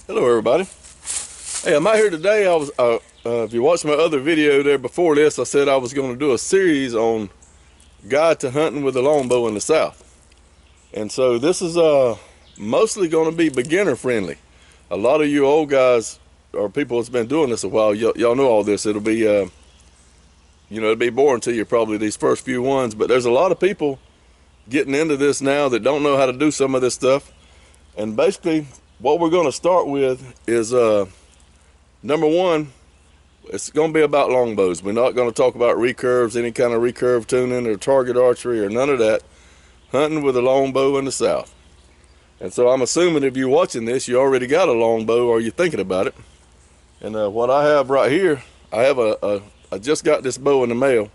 Hello everybody. Hey, I'm out here today. If you watched my other video there before this, I said I was going to do a series on guide to hunting with a longbow in the South. And so this is mostly going to be beginner friendly. A lot of you old guys or people that's been doing this a while, y'all know all this. It'll be, it'll be boring to you probably these first few ones, but there's a lot of people getting into this now that don't know how to do some of this stuff. And basically, what we're going to start with is number one, it's going to be about longbows. We're not going to talk about recurves, any kind of recurve tuning or target archery or none of that. Hunting with a longbow in the South. And so I'm assuming if you're watching this, you already got a longbow or you're thinking about it. And what I have right here, I just got this bow in the mail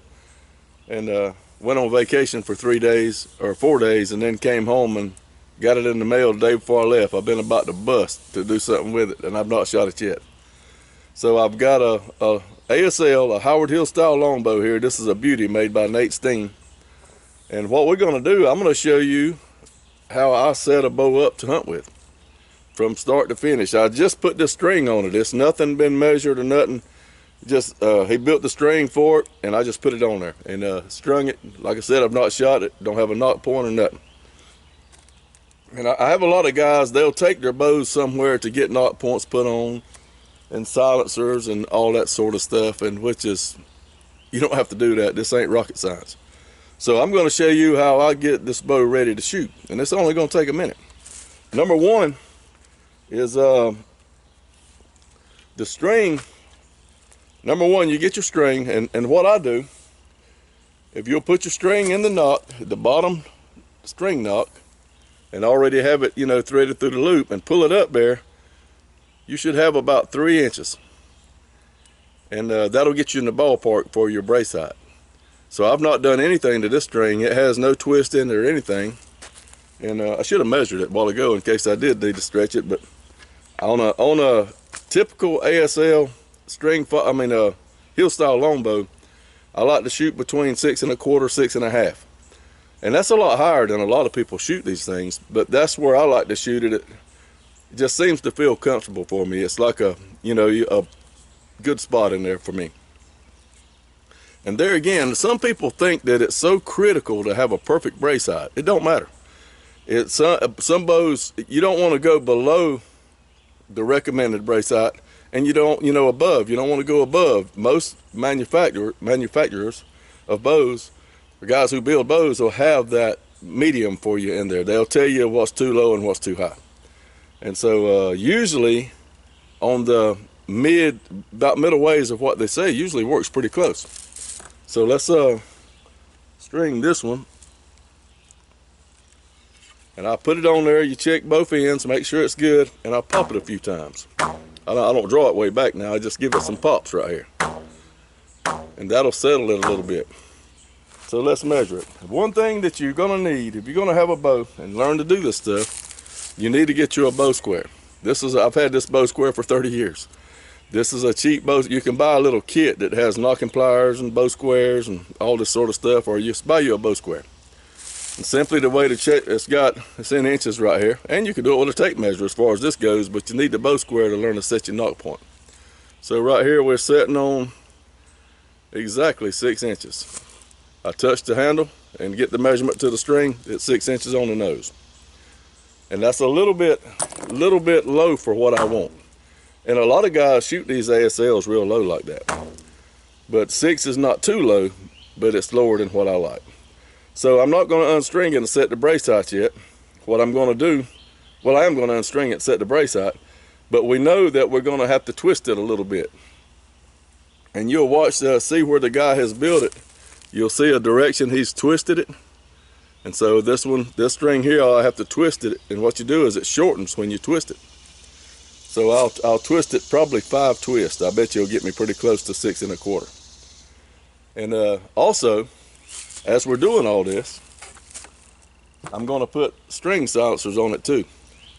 and went on vacation for 3 days or 4 days and then came home and got it in the mail the day before I left. I've been about to bust to do something with it, and I've not shot it yet. So I've got a ASL, a Howard Hill style longbow here. This is a beauty made by Nate Steen. And what we're going to do, I'm going to show you how I set a bow up to hunt with from start to finish. I just put this string on it. It's nothing been measured or nothing. Just he built the string for it, and I just put it on there and strung it. Like I said, I've not shot it. Don't have a knock point or nothing. And I have a lot of guys, they'll take their bows somewhere to get knock points put on and silencers and all that sort of stuff, and which is, you don't have to do that. This ain't rocket science. So I'm going to show you how I get this bow ready to shoot, and it's only going to take a minute. Number one is the string. Number one, you get your string, and what I do, if you'll put your string in the knot, the bottom string knock, and already have it, threaded through the loop, and pull it up there, you should have about 3 inches. And that'll get you in the ballpark for your brace height. So I've not done anything to this string. It has no twist in it or anything. And I should have measured it a while ago in case I did need to stretch it, but on a typical ASL string, hill style longbow, I like to shoot between 6 1/4, 6.5. And that's a lot higher than a lot of people shoot these things, but that's where I like to shoot it. It just seems to feel comfortable for me. It's like a good spot in there for me. And there again, some people think that it's so critical to have a perfect brace height. It don't matter. It's some bows, you don't want to go below the recommended brace height, and you don't, above. You don't want to go above. Most manufacturers of bows, the guys who build bows, will have that medium for you in there. They'll tell you what's too low and what's too high. And so usually on the about middle ways of what they say, usually works pretty close. So let's string this one. And I put it on there. You check both ends, make sure it's good, and I pop it a few times. I don't draw it way back now. I just give it some pops right here. And that'll settle it a little bit. So let's measure it. One thing that you're going to need, if you're going to have a bow and learn to do this stuff, you need to get you a bow square. I've had this bow square for 30 years. This is a cheap bow. You can buy a little kit that has knocking pliers and bow squares and all this sort of stuff, or you just buy you a bow square. And simply the way to check, it's in inches right here, and you can do it with a tape measure as far as this goes, but you need the bow square to learn to set your knock point. So right here we're setting on exactly 6 inches. I touch the handle and get the measurement to the string at 6 inches on the nose. And that's a little bit low for what I want. And a lot of guys shoot these ASLs real low like that. But 6 is not too low, but it's lower than what I like. So I'm not going to unstring it and set the brace height yet. What I'm going to do, well, I am going to unstring it and set the brace height, but we know that we're going to have to twist it a little bit. And you'll watch, see where the guy has built it. You'll see a direction he's twisted it. And so this string here, I have to twist it, and what you do is it shortens when you twist it. So I'll twist it probably 5 twists. I bet you'll get me pretty close to 6 1/4. And also, as we're doing all this, I'm going to put string silencers on it too.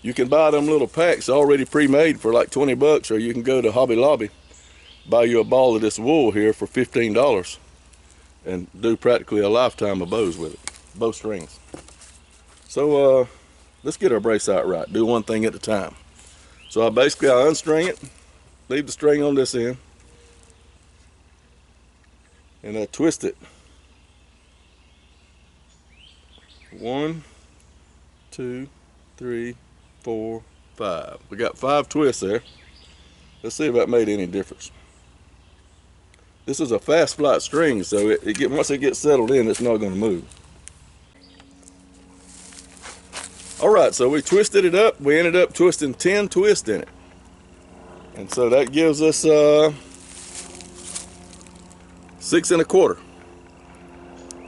You can buy them little packs already pre-made for like 20 bucks, or you can go to Hobby Lobby, buy you a ball of this wool here for $15 and do practically a lifetime of bows with it, bow strings. So let's get our brace out right. Do one thing at a time. So I unstring it, leave the string on this end, and I twist it. 1, 2, 3, 4, 5. We got 5 twists there. Let's see if that made any difference. This is a fast flight string, so once it gets settled in, it's not going to move. Alright, so we twisted it up. We ended up twisting 10 twists in it. And so that gives us 6 1/4.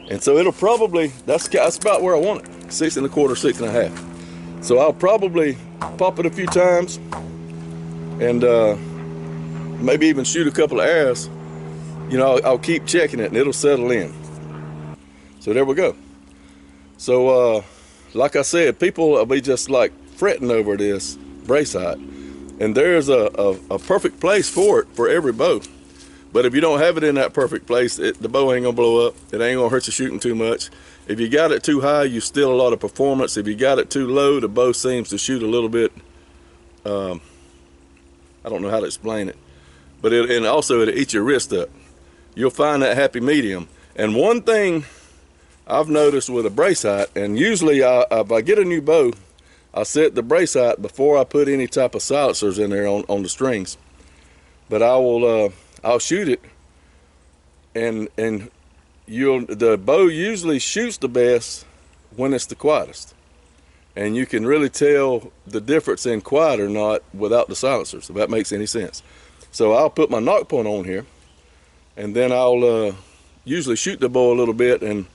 And so it'll probably, that's about where I want it. 6 1/4, 6 1/2. So I'll probably pop it a few times and maybe even shoot a couple of arrows. You know, I'll keep checking it and it'll settle in. So there we go. So like I said, people will be just like fretting over this brace height, and there's a perfect place for it for every bow. But if you don't have it in that perfect place, the bow ain't gonna blow up. It ain't gonna hurt you shooting too much. If you got it too high, you steal a lot of performance. If you got it too low, the bow seems to shoot a little bit, I don't know how to explain it, but and also it'll eat your wrist up. You'll find that happy medium. And one thing I've noticed with a brace height, and usually if I get a new bow, I set the brace height before I put any type of silencers in there on the strings. But I'll shoot it, and the bow usually shoots the best when it's the quietest. And you can really tell the difference in quiet or not without the silencers, if that makes any sense. So I'll put my nock point on here, and then I'll usually shoot the bow a little bit, and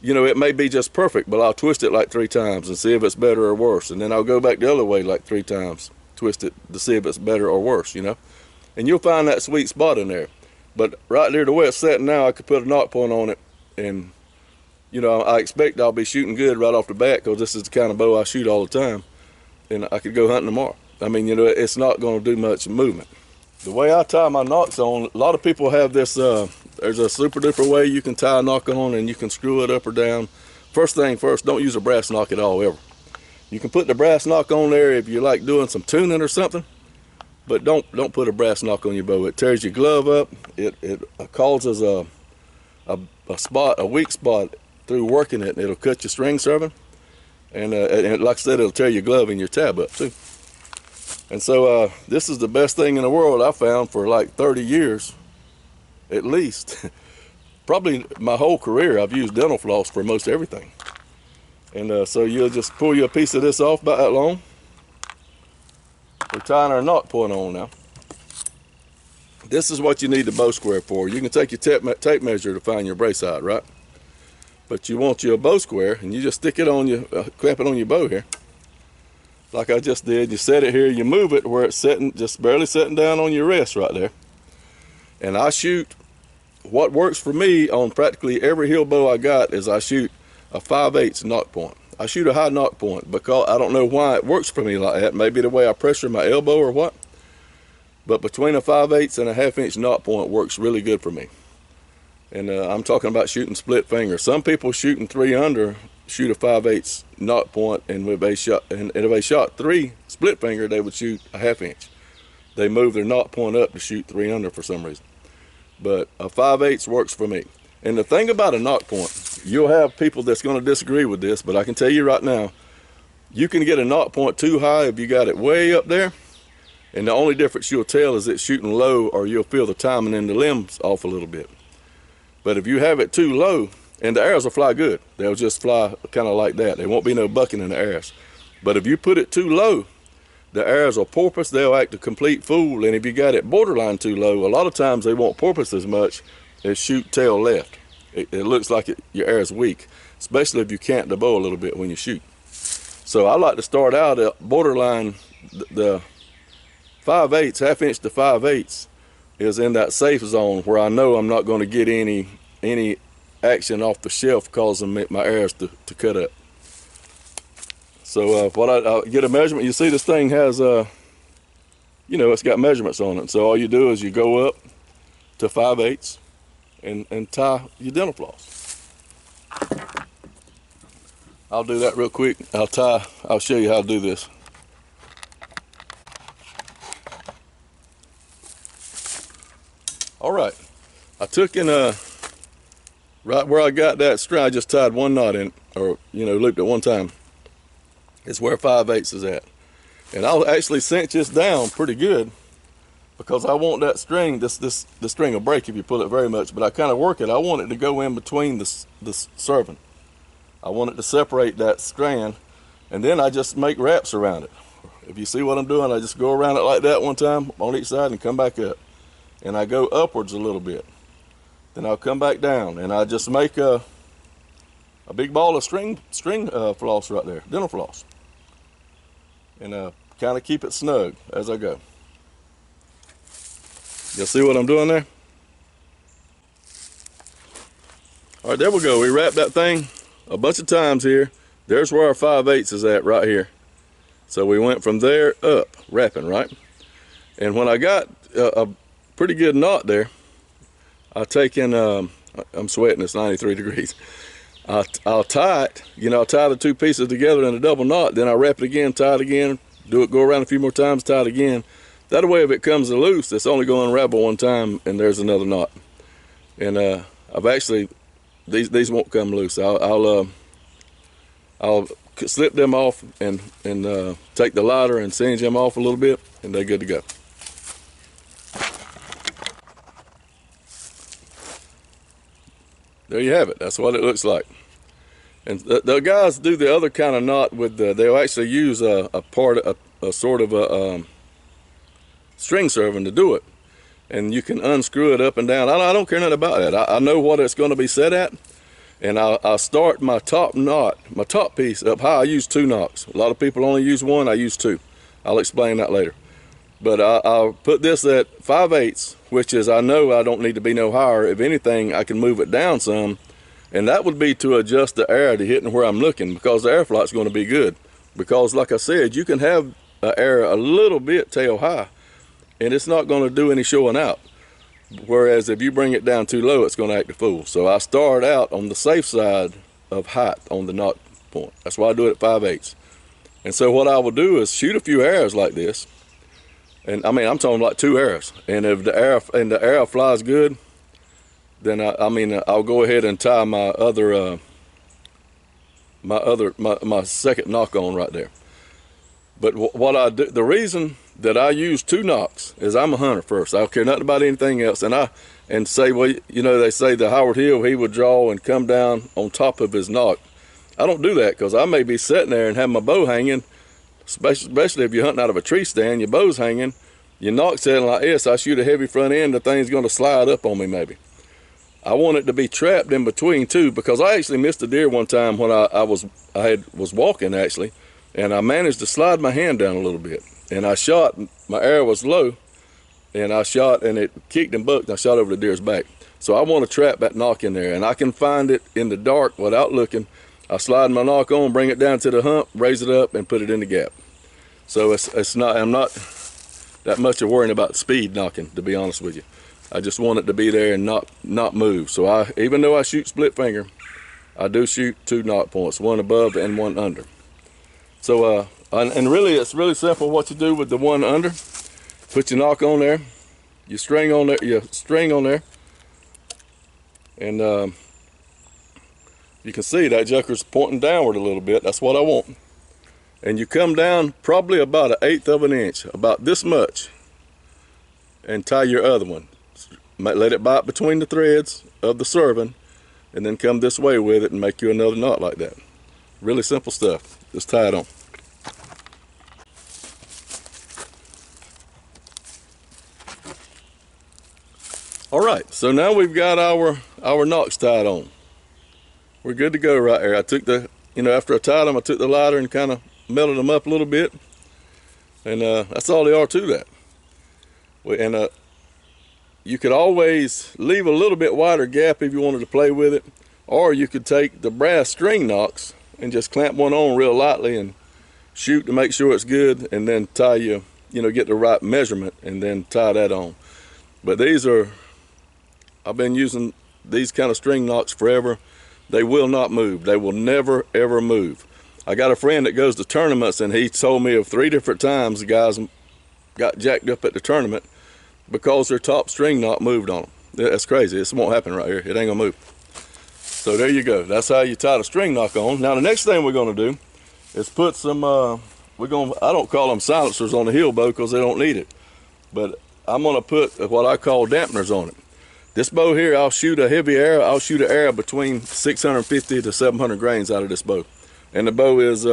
you know, it may be just perfect, but I'll twist it like 3 times and see if it's better or worse. And then I'll go back the other way like 3 times, twist it to see if it's better or worse, you know. And you'll find that sweet spot in there. But right there, the way it's set now, I could put a nock point on it, and you know, I expect I'll be shooting good right off the bat, because this is the kind of bow I shoot all the time, and I could go hunting tomorrow. I mean, you know, it's not going to do much movement. The way I tie my nocks on, a lot of people have this, there's a super duper way you can tie a nock on, and you can screw it up or down. First thing first, don't use a brass nock at all, ever. You can put the brass nock on there if you like doing some tuning or something, but don't put a brass nock on your bow. It tears your glove up. It causes a weak spot through working it, and it'll cut your string serving, and like I said, it'll tear your glove and your tab up too. And so this is the best thing in the world I found for like 30 years, at least. Probably my whole career I've used dental floss for most everything. And so you'll just pull you a piece of this off about that long. We're tying our nock point on now. This is what you need the bow square for. You can take your tape measure to find your brace height, right? But you want your bow square, and you just stick it on your, clamp it on your bow here, like I just did. You set it here, you move it where it's setting, just barely setting down on your rest right there. And I shoot, what works for me on practically every hill bow I got is I shoot a 5/8 nock point. I shoot a high nock point because I don't know why it works for me like that. Maybe the way I pressure my elbow or what. But between a 5/8 and a 1/2 inch nock point works really good for me. And I'm talking about shooting split finger. Some people shooting 3 under shoot a 5/8 nock point, and if they shot 3 split finger, they would shoot a 1/2 inch. They move their nock point up to shoot 3 under for some reason. But a 5/8 works for me. And the thing about a nock point, you'll have people that's going to disagree with this, but I can tell you right now, you can get a nock point too high if you got it way up there, and the only difference you'll tell is it's shooting low, or you'll feel the timing in the limbs off a little bit. But if you have it too low, and the arrows will fly good, they'll just fly kind of like that. There won't be no bucking in the arrows. But if you put it too low, the arrows will porpoise, they'll act a complete fool. And if you got it borderline too low, a lot of times they won't porpoise as much as shoot tail left. It looks like your arrow's weak, especially if you cant the bow a little bit when you shoot. So I like to start out at borderline, the 5/8, 1/2 inch to 5/8 is in that safe zone where I know I'm not going to get any action off the shelf causing my arrows to cut up. So what I get a measurement, you see this thing has, you know, it's got measurements on it. So all you do is you go up to 5/8 and tie your dental floss. I'll do that real quick. I'll show you how to do this. All right, I took in right where I got that string, I just tied one knot in, or looped it one time. It's where 5/8 is at. And I'll actually cinch this down pretty good because I want that string, the string will break if you pull it very much, but I kind of work it. I want it to go in between the serving. I want it to separate that strand, and then I just make wraps around it. If you see what I'm doing, I just go around it like that one time on each side and come back up. And I go upwards a little bit. Then I'll come back down, and I just make a big ball of string floss right there, dental floss. And kind of keep it snug as I go. You'll see what I'm doing there? All right, there we go. We wrapped that thing a bunch of times here. There's where our 5/8 is at right here. So we went from there up, wrapping, right? And when I got a pretty good knot there, I take in, I'm sweating, it's 93 degrees. I'll tie it, I'll tie the two pieces together in a double knot, then I wrap it again, tie it again, go around a few more times, tie it again. That way if it comes loose, it's only going to unravel one time and there's another knot. And I've actually, these won't come loose. I'll slip them off and take the lighter and singe them off a little bit, and they're good to go. There you have it. That's what it looks like. And the guys do the other kind of knot with they'll actually use a sort of a string serving to do it, and you can unscrew it up and down. I don't care nothing about that. I know what it's going to be set at, and I'll start my top knot, my top piece up high. I use 2 nocks. A lot of people only use 1. I use 2. I'll explain that later. But I'll put this at 5/8, which is, I know I don't need to be no higher. If anything, I can move it down some, and that would be to adjust the air to hitting where I'm looking, because the air flight's going to be good. Because like I said, you can have air a little bit tail high, and it's not going to do any showing out. Whereas if you bring it down too low, it's going to act a fool. So I start out on the safe side of height on the knot point. That's why I do it at 5/8. And so what I will do is shoot a few arrows like this. And I mean, I'm talking like 2 arrows. And if the arrow flies good, then I'll go ahead and tie my my second knock on right there. But what I do, the reason that I use 2 nocks is I'm a hunter first. I don't care nothing about anything else. And say, well, they say the Howard Hill, he would draw and come down on top of his knock. I don't do that, because I may be sitting there and have my bow hanging, especially if you're hunting out of a tree stand, your bow's hanging, your knock's sitting like this. I shoot a heavy front end, the thing's going to slide up on me maybe. I want it to be trapped in between too, because I actually missed a deer one time when I was walking actually, and I managed to slide my hand down a little bit, and I shot. My arrow was low, and I shot, and it kicked and bucked, and I shot over the deer's back. So I want to trap that knock in there, and I can find it in the dark without looking. I slide my knock on, bring it down to the hump, raise it up, and put it in the gap. So I'm not that much of worrying about speed knocking, to be honest with you. I just want it to be there and not move. So even though I shoot split finger, I do shoot 2 knock points, one above and one under. So and really, it's really simple what you do with the one under. Put your knock on there, your string on there, and you can see that jucker's pointing downward a little bit. That's what I want. And you come down probably about 1/8 of an inch, about this much, and tie your other one. Let it bite between the threads of the serving, and then come this way with it and make you another knot like that. Really simple stuff. Just tie it on. All right, so now we've got our nocks tied on. We're good to go right here. I took after I tied them, I took the lighter and kind of melted them up a little bit, and that's all there are to that. And you could always leave a little bit wider gap if you wanted to play with it, or you could take the brass string nocks and just clamp one on real lightly and shoot to make sure it's good, and then tie get the right measurement and then tie that on. But I've been using these kind of string nocks forever. They will not move. They will never ever move. I got a friend that goes to tournaments, and he told me of 3 different times the guys got jacked up at the tournament because their top string knot moved on them. That's crazy. This won't happen right here. It ain't gonna move. So there you go. That's how you tie the string knock on. Now the next thing we're gonna do is put some, I don't call them silencers on the heel bow because they don't need it. But I'm gonna put what I call dampeners on it. This bow here, I'll shoot a heavy arrow. I'll shoot an arrow between 650 to 700 grains out of this bow. And the bow is,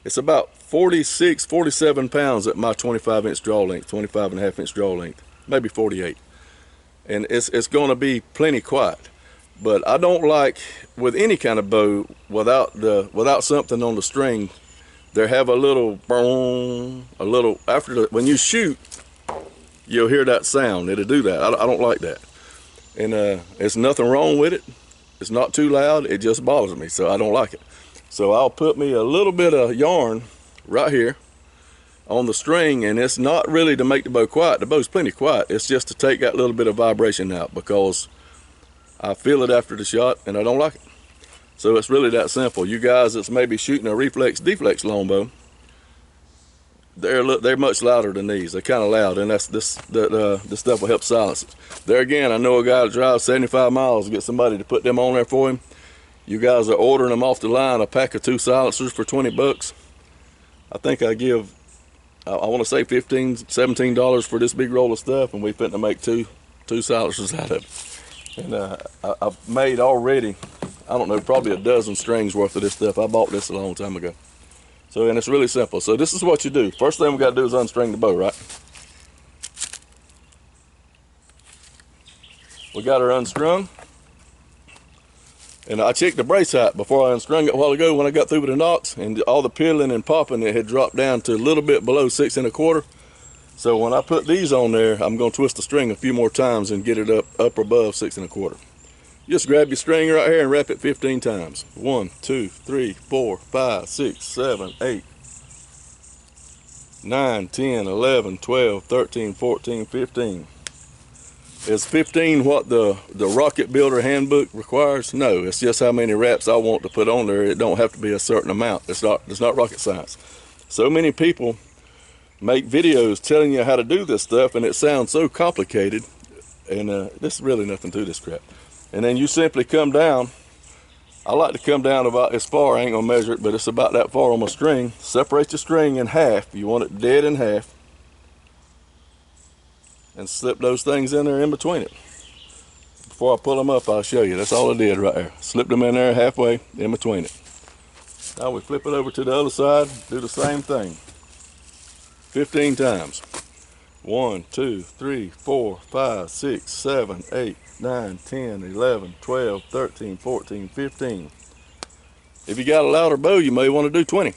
it's about 46, 47 pounds at my 25-inch draw length, 25.5-inch draw length, maybe 48. And it's gonna be plenty quiet. But I don't like, with any kind of bow, without something on the string, they have a little boom, when you shoot, you'll hear that sound. It'll do that. I don't like that. And there's nothing wrong with it. It's not too loud. It just bothers me, so I don't like it. So I'll put me a little bit of yarn right here on the string, and it's not really to make the bow quiet. The bow's plenty quiet. It's just to take that little bit of vibration out, because I feel it after the shot and I don't like it. So it's really that simple. You guys that's maybe shooting a reflex deflex longbow, they're much louder than these. They're kind of loud, and this stuff will help silence it. There again, I know a guy that drives 75 miles to get somebody to put them on there for him. You guys are ordering them off the line, a pack of 2 silencers for 20 bucks. I think I give, I want to say $15, $17 for this big roll of stuff, and we finna make two silencers out of it. And I've made already, I don't know, probably a dozen strings worth of this stuff. I bought this a long time ago. So, and it's really simple. So this is what you do. First thing we got to do is unstring the bow, right? We got her unstrung. And I checked the brace height before I unstrung it a while ago when I got through with the nocks, and all the piddling and popping, it had dropped down to a little bit below 6 1/4. So when I put these on there, I'm going to twist the string a few more times and get it up above 6 1/4. Just grab your string right here and wrap it 15 times. 1, 2, 3, 4, 5, 6, 7, 8, 9, 10, 11, 12, 13, 14, 15. Is 15 what the Rocket Builder handbook requires? No, it's just how many wraps I want to put on there. It don't have to be a certain amount. It's not rocket science. So many people make videos telling you how to do this stuff, and it sounds so complicated, and there's really nothing to this crap. And then you simply come down. I like to come down about as far. I ain't gonna measure it, but it's about that far on my string. Separate your string in half. You want it dead in half, and slip those things in there in between it. Before I pull them up, I'll show you. That's all I did right there. Slipped them in there halfway in between it. Now we flip it over to the other side, do the same thing 15 times. 1, 2, 3, 4, 5, 6, 7, 8, 9, 10, 11, 12, 13, 14, 15. If you got a louder bow, you may want to do 20.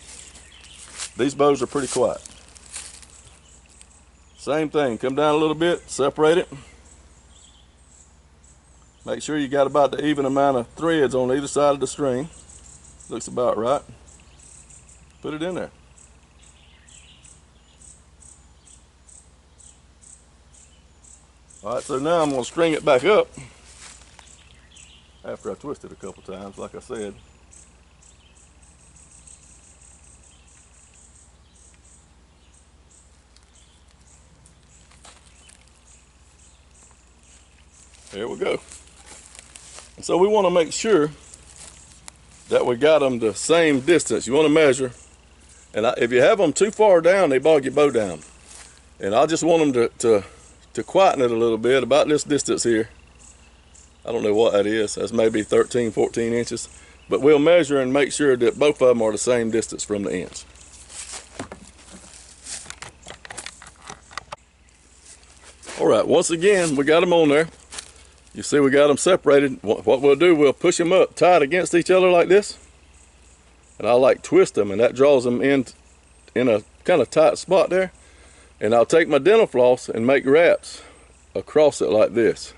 These bows are pretty quiet. Same thing, come down a little bit, separate it. Make sure you got about the even amount of threads on either side of the string. Looks about right. Put it in there. All right, so now I'm gonna string it back up after I twist it a couple times, like I said. There we go. And so we want to make sure that we got them the same distance. You want to measure, and if you have them too far down, they bog your bow down. And I just want them to quieten it a little bit, about this distance here. I don't know what that is. That's maybe 13, 14 inches. But we'll measure and make sure that both of them are the same distance from the ends. All right, once again, we got them on there. You see we got them separated. What we'll do, we'll push them up tight against each other like this. And I'll like twist them, and that draws them in a kind of tight spot there. And I'll take my dental floss and make wraps across it like this.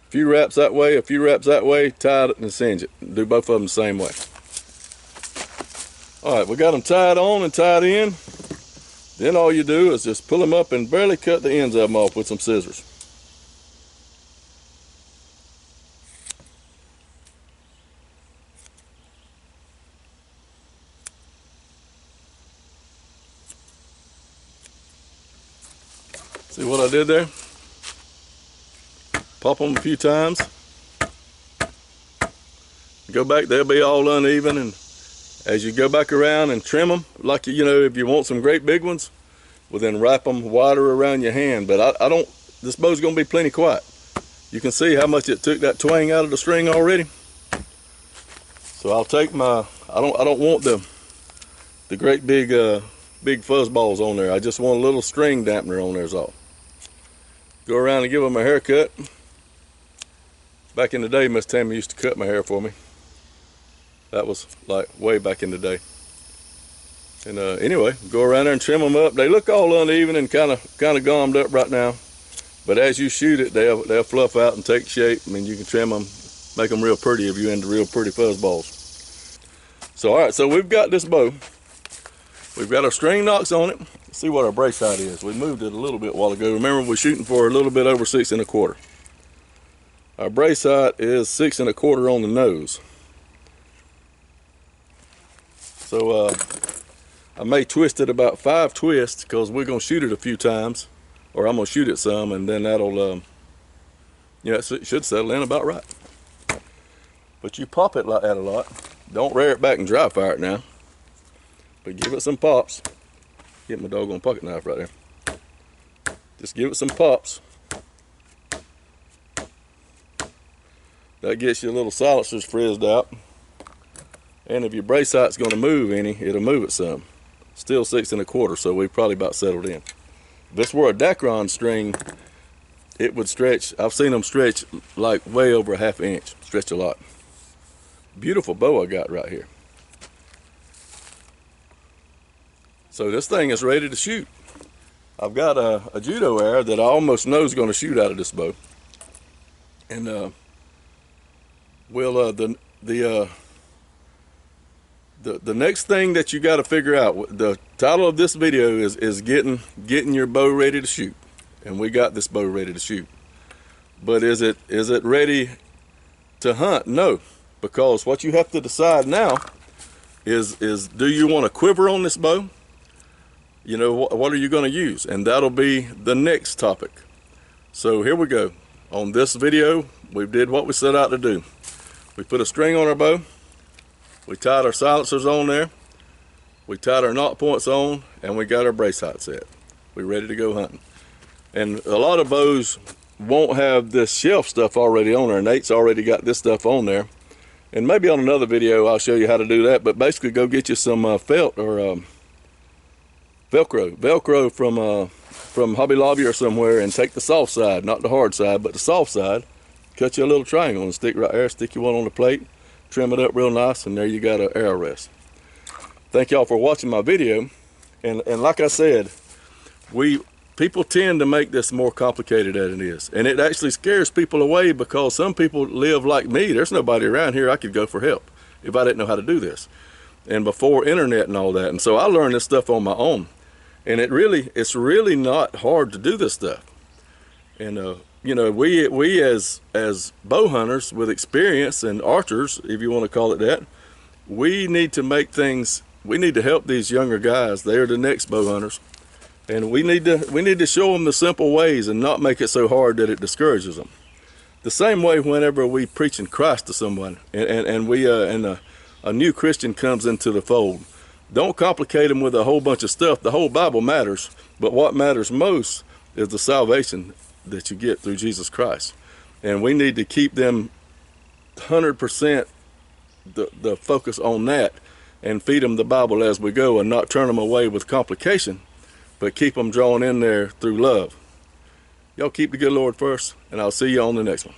A few wraps that way, a few wraps that way, tie it and singe it. Do both of them the same way. All right, we got them tied on and tied in. Then all you do is just pull them up and barely cut the ends of them off with some scissors. See what I did there? Pop them a few times. Go back, they'll be all uneven, and as you go back around and trim them, like, you know, if you want some great big ones, well then wrap them wider around your hand. But I don't, this bow's gonna be plenty quiet. You can see how much it took that twang out of the string already. So I'll take my, I don't want the great big fuzz balls on there. I just want a little string dampener on there is all. Go around and give them a haircut. Back in the day, Miss Tammy used to cut my hair for me. That was like way back in the day. And anyway, go around there and trim them up. They look all uneven and kind of gummed up right now. But as you shoot it, they'll fluff out and take shape. I mean, you can trim them, make them real pretty if you're into real pretty fuzz balls. So all right, so we've got this bow. We've got our string nocks on it. Let's see what our brace height is. We moved it a little bit a while ago. Remember, we're shooting for a little bit over 6 1/4. Our brace height is 6 1/4 on the nose. So I may twist it about 5 twists because we're gonna shoot it a few times, or I'm gonna shoot it some, and then that'll, it should settle in about right. But you pop it like that a lot. Don't rear it back and dry fire it now, but give it some pops. Get my doggone pocket knife right there. Just give it some pops. That gets your little silencers frizzed out. And if your brace height's going to move any, it'll move it some. Still 6 1/4, so we probably about settled in. If this were a Dacron string, it would stretch. I've seen them stretch like way over a ½ inch. Stretch a lot. Beautiful bow I got right here. So this thing is ready to shoot. I've got a judo arrow that I almost know is going to shoot out of this bow. And the next thing that you got to figure out, the title of this video is getting your bow ready to shoot. And we got this bow ready to shoot. But is it ready to hunt? No, because what you have to decide now is do you want a quiver on this bow? You know, what are you going to use? And that'll be the next topic. So here we go. On this video, we did what we set out to do. We put a string on our bow. We tied our silencers on there. We tied our knock points on, and we got our brace height set. We're ready to go hunting. And a lot of bows won't have this shelf stuff already on there. Nate's already got this stuff on there. And maybe on another video, I'll show you how to do that. But basically, go get you some felt or Velcro from Hobby Lobby or somewhere, and take the soft side, not the hard side, but the soft side. Cut you a little triangle and stick right there. Stick you one on the plate. Trim it up real nice, and there you got an arrow rest. Thank y'all for watching my video. And like I said, people tend to make this more complicated than it is, and it actually scares people away because some people live like me. There's nobody around here I could go for help if I didn't know how to do this, and before internet and all that. And so I learned this stuff on my own, and it's really not hard to do this stuff. And you know, we as bow hunters with experience, and archers, if you want to call it that, we need to make things, we need to help these younger guys. They're the next bow hunters, and we need to show them the simple ways and not make it so hard that it discourages them. The same way whenever we preaching Christ to someone, and a new Christian comes into the fold, don't complicate them with a whole bunch of stuff. The whole Bible matters, but what matters most is the salvation that you get through Jesus Christ. And we need to keep them 100% the focus on that, and feed them the Bible as we go, and not turn them away with complication, but keep them drawn in there through love. Y'all keep the good Lord first, and I'll see you on the next one.